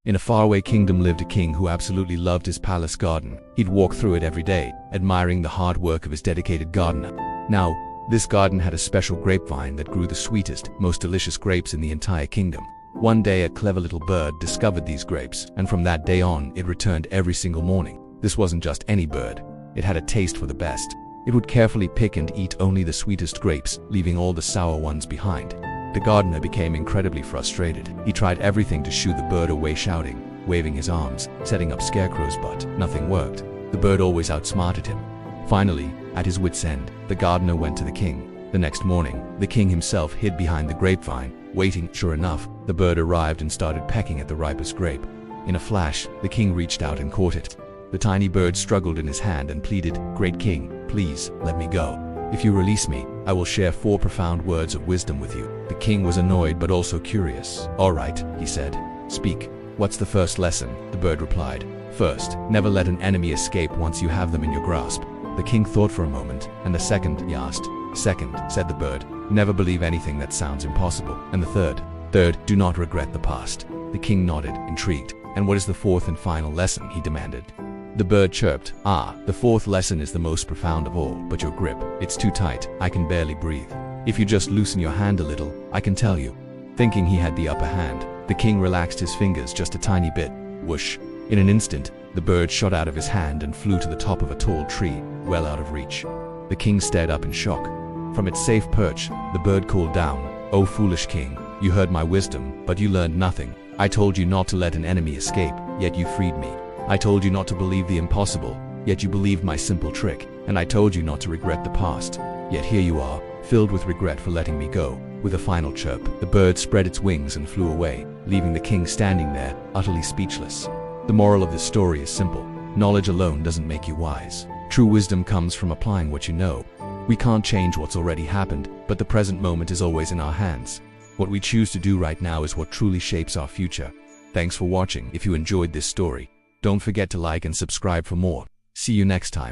In a faraway kingdom lived a king who absolutely loved his palace garden. He'd walk through it every day, admiring the hard work of his dedicated gardener. Now, this garden had a special grapevine that grew the sweetest, most delicious grapes in the entire kingdom. One day a clever little bird discovered these grapes, and from that day on, it returned every single morning. This wasn't just any bird. It had a taste for the best. It would carefully pick and eat only the sweetest grapes, leaving all the sour ones behind. The gardener became incredibly frustrated. He tried everything to shoo the bird away, shouting, waving his arms, setting up scarecrows, but nothing worked. The bird always outsmarted him. Finally, at his wit's end, the gardener went to the king. The next morning, the king himself hid behind the grapevine, waiting. Sure enough, the bird arrived and started pecking at the ripest grape. In a flash, the king reached out and caught it. The tiny bird struggled in his hand and pleaded, "Great king, please, let me go. If you release me, I will share 4 profound words of wisdom with you." The king was annoyed but also curious. "All right," he said. "Speak. What's the first lesson?" The bird replied. "First, never let an enemy escape once you have them in your grasp." The king thought for a moment. "And the second?" he asked. "Second," said the bird, "never believe anything that sounds impossible." "And the third?" "Third, do not regret the past." The king nodded, intrigued. "And what is the 4th and final lesson?" he demanded. The bird chirped, "The 4th lesson is the most profound of all, but your grip, it's too tight, I can barely breathe. If you just loosen your hand a little, I can tell you." Thinking he had the upper hand, the king relaxed his fingers just a tiny bit. Whoosh! In an instant, the bird shot out of his hand and flew to the top of a tall tree, well out of reach. The king stared up in shock. From its safe perch, the bird called down, "O foolish king, you heard my wisdom, but you learned nothing. I told you not to let an enemy escape, yet you freed me. I told you not to believe the impossible, yet you believed my simple trick. And I told you not to regret the past, yet here you are, filled with regret for letting me go." With a final chirp, the bird spread its wings and flew away, leaving the king standing there, utterly speechless. The moral of this story is simple. Knowledge alone doesn't make you wise. True wisdom comes from applying what you know. We can't change what's already happened, but the present moment is always in our hands. What we choose to do right now is what truly shapes our future. Thanks for watching. If you enjoyed this story, don't forget to like and subscribe for more. See you next time.